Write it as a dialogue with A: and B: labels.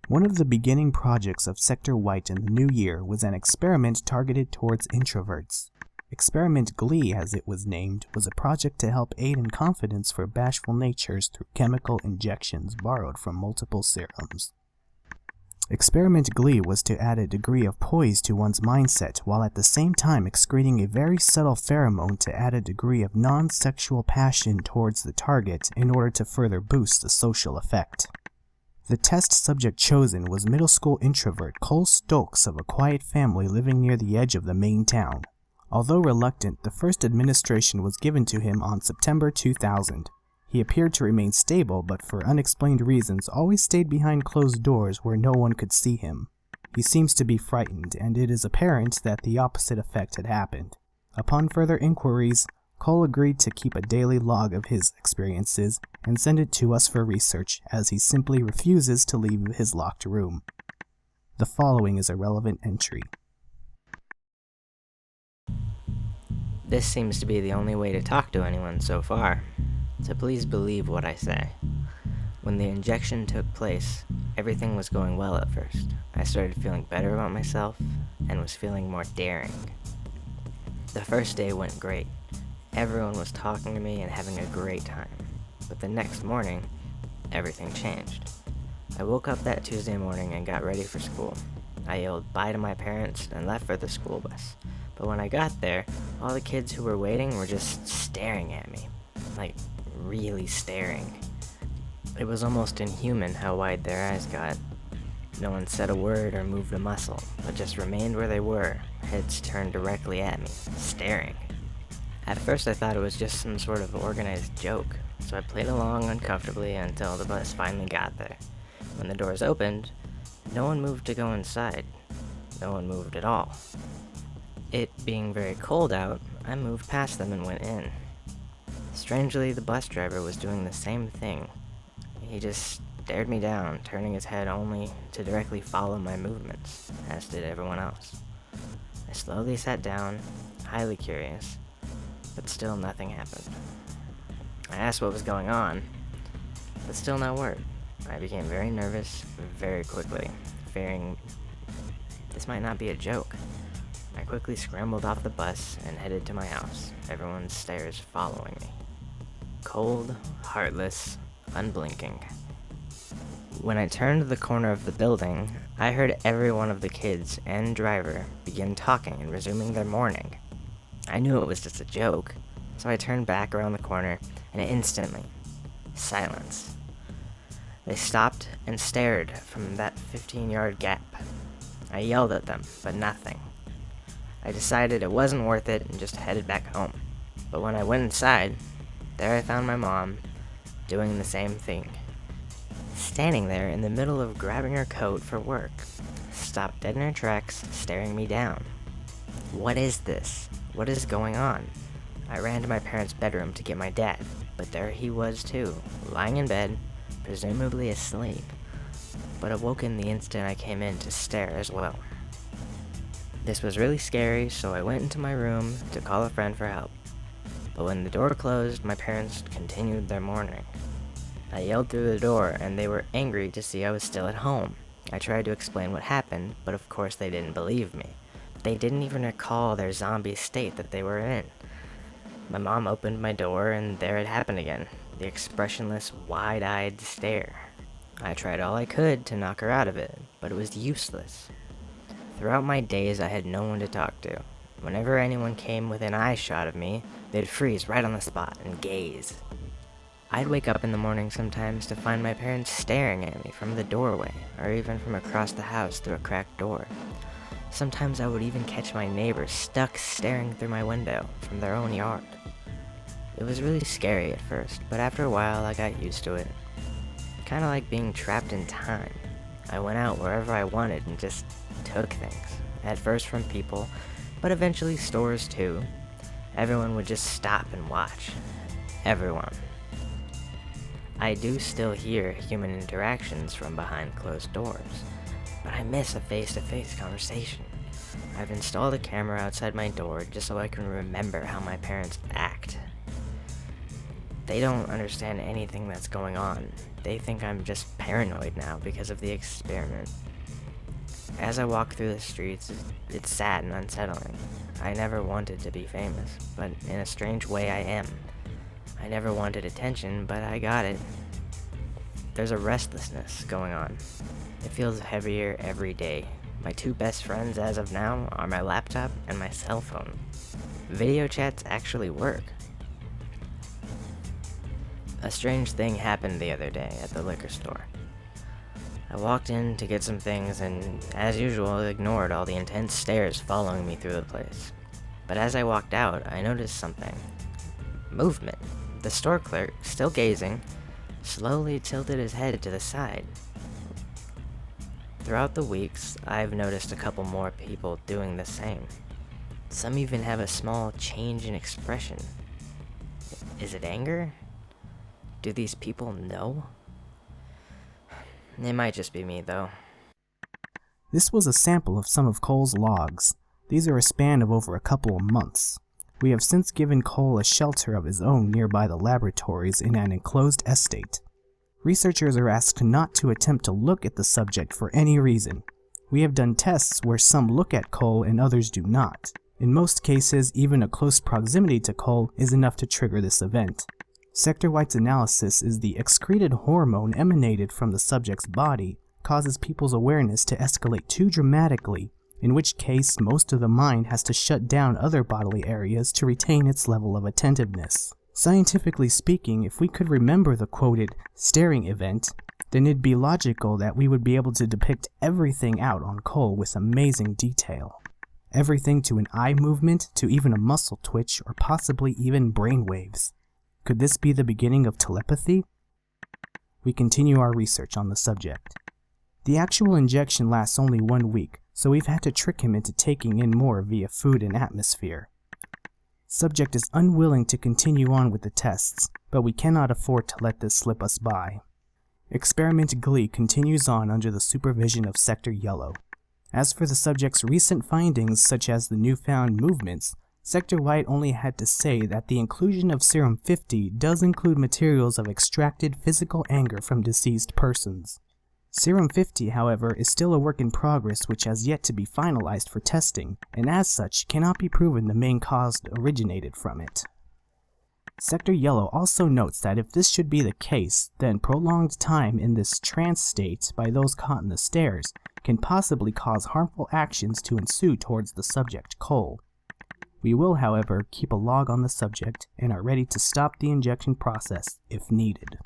A: One of the beginning projects of Sector White in the new year was an experiment targeted towards introverts. Experiment Glee, as it was named, was a project to help aid in confidence for bashful natures through chemical injections borrowed from multiple serums. Experiment Glee was to add a degree of poise to one's mindset while at the same time excreting a very subtle pheromone to add a degree of non-sexual passion towards the target in order to further boost the social effect. The test subject chosen was middle school introvert Cole Stokes of a quiet family living near the edge of the main town. Although reluctant, the first administration was given to him on September 2000. He appeared to remain stable, but for unexplained reasons always stayed behind closed doors where no one could see him. He seems to be frightened, and it is apparent that the opposite effect had happened. Upon further inquiries, Cole agreed to keep a daily log of his experiences and send it to us for research, as he simply refuses to leave his locked room. The following is a relevant entry.
B: This seems to be the only way to talk to anyone so far, so please believe what I say. When the injection took place, everything was going well at first. I started feeling better about myself and was feeling more daring. The first day went great. Everyone was talking to me and having a great time. But the next morning, everything changed. I woke up that Tuesday morning and got ready for school. I yelled bye to my parents and left for the school bus. But when I got there, all the kids who were waiting were just staring at me. Like, really staring. It was almost inhuman how wide their eyes got. No one said a word or moved a muscle, but just remained where they were, heads turned directly at me, staring. At first I thought it was just some sort of organized joke, so I played along uncomfortably until the bus finally got there. When the doors opened, no one moved to go inside. No one moved at all. It being very cold out, I moved past them and went in. Strangely, the bus driver was doing the same thing. He just stared me down, turning his head only to directly follow my movements, as did everyone else. I slowly sat down, highly curious, but still nothing happened. I asked what was going on, but still no word. I became very nervous very quickly, fearing this might not be a joke. I quickly scrambled off the bus and headed to my house, everyone's stares following me. Cold, heartless, unblinking. When I turned the corner of the building, I heard every one of the kids and driver begin talking and resuming their morning. I knew it was just a joke, so I turned back around the corner, and instantly, silence. They stopped and stared from that 15-yard gap. I yelled at them, but nothing. I decided it wasn't worth it and just headed back home. But when I went inside, there I found my mom doing the same thing. Standing there in the middle of grabbing her coat for work, stopped dead in her tracks, staring me down. What is this? What is going on? I ran to my parents' bedroom to get my dad, but there he was too, lying in bed, presumably asleep, but awoken the instant I came in to stare as well. This was really scary, so I went into my room to call a friend for help. But when the door closed, my parents continued their mourning. I yelled through the door, and they were angry to see I was still at home. I tried to explain what happened, but of course they didn't believe me. They didn't even recall their zombie state that they were in. My mom opened my door, and there it happened again, the expressionless, wide-eyed stare. I tried all I could to knock her out of it, but it was useless. Throughout my days, I had no one to talk to. Whenever anyone came within eyeshot of me, they'd freeze right on the spot and gaze. I'd wake up in the morning sometimes to find my parents staring at me from the doorway, or even from across the house through a cracked door. Sometimes I would even catch my neighbors stuck staring through my window from their own yard. It was really scary at first, but after a while I got used to it. Kinda like being trapped in time. I went out wherever I wanted and just took things. At first from people, but eventually stores too. Everyone would just stop and watch. Everyone. I do still hear human interactions from behind closed doors, but I miss a face-to-face conversation. I've installed a camera outside my door just so I can remember how my parents act. They don't understand anything that's going on. they think I'm just paranoid now because of the experiment. As I walk through the streets, it's sad and unsettling. I never wanted to be famous, but in a strange way I am. I never wanted attention, but I got it. There's a restlessness going on. It feels heavier every day. My two best friends as of now are my laptop and my cell phone. Video chats actually work. A strange thing happened the other day at the liquor store. I walked in to get some things and, as usual, ignored all the intense stares following me through the place. But as I walked out, I noticed something. Movement. The store clerk, still gazing, slowly tilted his head to the side. Throughout the weeks, I've noticed a couple more people doing the same. Some even have a small change in expression. Is it anger? Do these people know? It might just be me, though.
A: This was a sample of some of Cole's logs. These are a span of over a couple of months. We have since given Cole a shelter of his own nearby the laboratories in an enclosed estate. Researchers are asked not to attempt to look at the subject for any reason. We have done tests where some look at Cole and others do not. In most cases, even a close proximity to Cole is enough to trigger this event. Sector White's analysis is the excreted hormone emanated from the subject's body causes people's awareness to escalate too dramatically, in which case most of the mind has to shut down other bodily areas to retain its level of attentiveness. Scientifically speaking, if we could remember the quoted staring event, then it'd be logical that we would be able to depict everything out on Cole with amazing detail. Everything to an eye movement, to even a muscle twitch, or possibly even brainwaves. Could this be the beginning of telepathy? We continue our research on the subject. The actual injection lasts only 1 week, so we've had to trick him into taking in more via food and atmosphere. Subject is unwilling to continue on with the tests, but we cannot afford to let this slip us by. Experiment Glee continues on under the supervision of Sector Yellow. As for the subject's recent findings, such as the newfound movements, Sector White only had to say that the inclusion of Serum 50 does include materials of extracted physical anger from deceased persons. Serum 50, however, is still a work in progress which has yet to be finalized for testing, and as such cannot be proven the main cause originated from it. Sector Yellow also notes that if this should be the case, then prolonged time in this trance state by those caught in the stares can possibly cause harmful actions to ensue towards the subject, Cole. We will, however, keep a log on the subject and are ready to stop the injection process if needed.